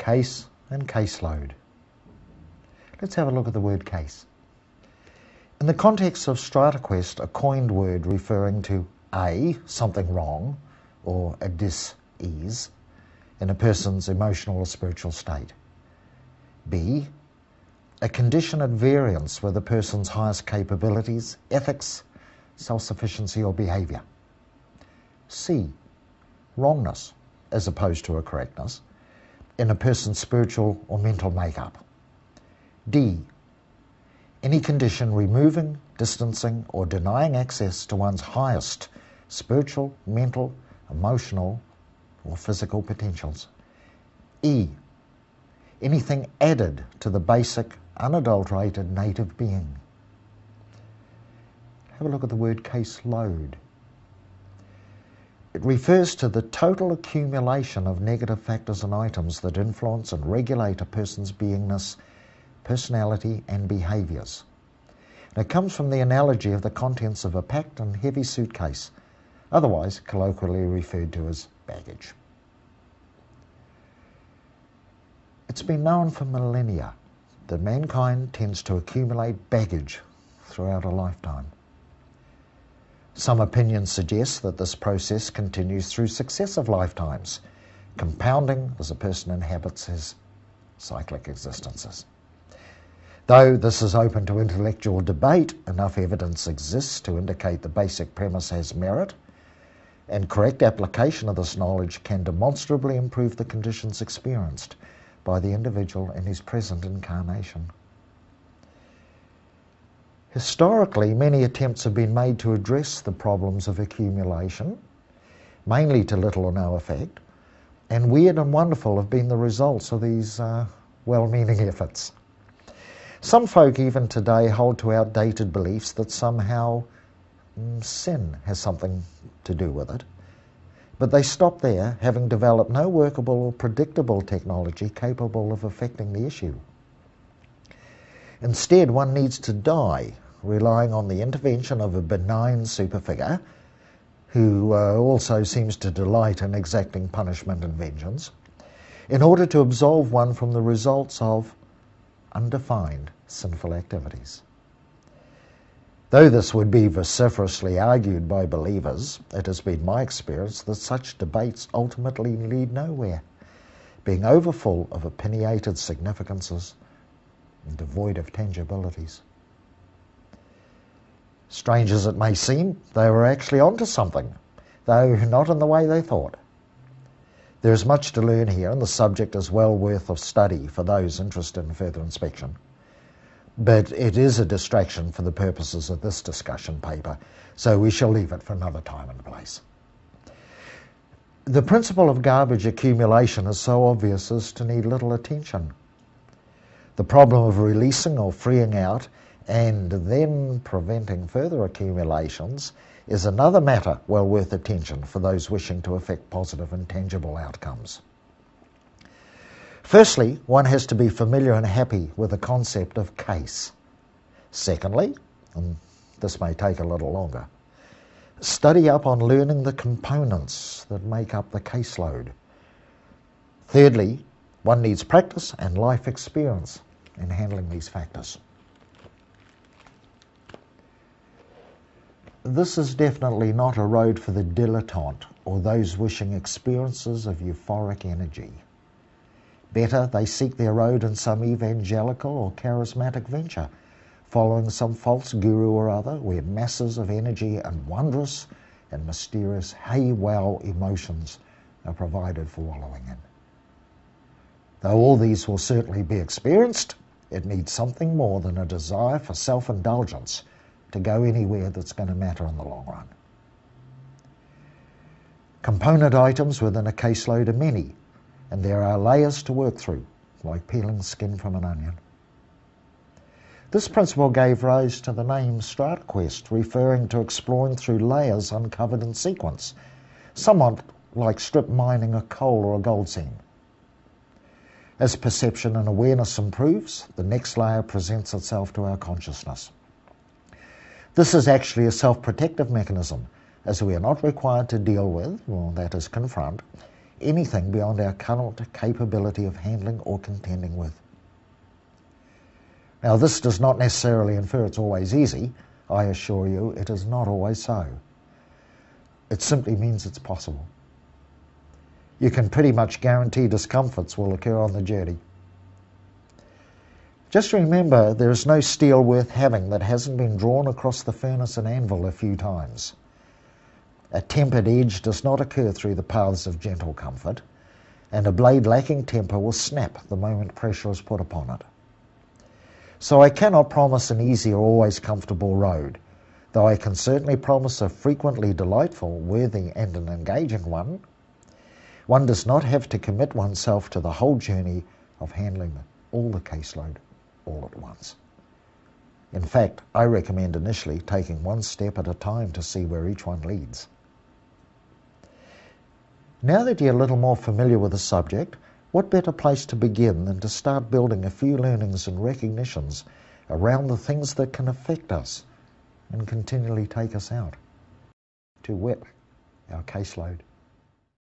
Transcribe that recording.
case and caseload. Let's have a look at the word case. In the context of StrataQuest, a coined word referring to A, something wrong, or a dis-ease in a person's emotional or spiritual state. B, a condition at variance with a person's highest capabilities, ethics, self-sufficiency or behaviour. C, wrongness, as opposed to a correctness, in a person's spiritual or mental makeup. D, any condition removing, distancing or denying access to one's highest spiritual, mental, emotional or physical potentials. E, anything added to the basic, unadulterated native being. Have a look at the word caseload. It refers to the total accumulation of negative factors and items that influence and regulate a person's beingness, personality and behaviours. And it comes from the analogy of the contents of a packed and heavy suitcase, otherwise colloquially referred to as baggage. It's been known for millennia that mankind tends to accumulate baggage throughout a lifetime. Some opinions suggest that this process continues through successive lifetimes, compounding as a person inhabits his cyclic existences. Though this is open to intellectual debate, enough evidence exists to indicate the basic premise has merit, and correct application of this knowledge can demonstrably improve the conditions experienced by the individual in his present incarnation. Historically, many attempts have been made to address the problems of accumulation, mainly to little or no effect, and weird and wonderful have been the results of these well-meaning efforts. Some folk even today hold to outdated beliefs that somehow sin has something to do with it, but they stop there, having developed no workable or predictable technology capable of affecting the issue. Instead, one needs to die, relying on the intervention of a benign superfigure, who also seems to delight in exacting punishment and vengeance, in order to absolve one from the results of undefined sinful activities. Though this would be vociferously argued by believers, it has been my experience that such debates ultimately lead nowhere, being overfull of opinionated significances and devoid of tangibilities. Strange as it may seem, they were actually onto something, though not in the way they thought. There is much to learn here, and the subject is well worth of study for those interested in further inspection. But it is a distraction for the purposes of this discussion paper, so we shall leave it for another time and place. The principle of garbage accumulation is so obvious as to need little attention. The problem of releasing or freeing out and then preventing further accumulations is another matter well worth attention for those wishing to effect positive and tangible outcomes. Firstly, one has to be familiar and happy with the concept of case. Secondly, and this may take a little longer, study up on learning the components that make up the caseload. Thirdly, one needs practice and life experience in handling these factors. This is definitely not a road for the dilettante or those wishing experiences of euphoric energy. Better, they seek their road in some evangelical or charismatic venture, following some false guru or other, where masses of energy and wondrous and mysterious hey-wow emotions are provided for wallowing in. Though all these will certainly be experienced, it needs something more than a desire for self-indulgence to go anywhere that's going to matter in the long run. Component items within a caseload are many, and there are layers to work through, like peeling skin from an onion. This principle gave rise to the name StrataQuest, referring to exploring through layers uncovered in sequence, somewhat like strip mining a coal or a gold seam. As perception and awareness improves, the next layer presents itself to our consciousness. This is actually a self-protective mechanism, as we are not required to deal with, or that is confront, anything beyond our current capability of handling or contending with. Now, this does not necessarily infer it's always easy. I assure you it is not always so. It simply means it's possible. You can pretty much guarantee discomforts will occur on the journey. Just remember, there is no steel worth having that hasn't been drawn across the furnace and anvil a few times. A tempered edge does not occur through the paths of gentle comfort, and a blade lacking temper will snap the moment pressure is put upon it. So I cannot promise an easy or always comfortable road, though I can certainly promise a frequently delightful, worthy and an engaging one. One does not have to commit oneself to the whole journey of handling all the caseload all at once. In fact, I recommend initially taking one step at a time to see where each one leads. Now that you're a little more familiar with the subject, what better place to begin than to start building a few learnings and recognitions around the things that can affect us and continually take us out, to wit, our caseload.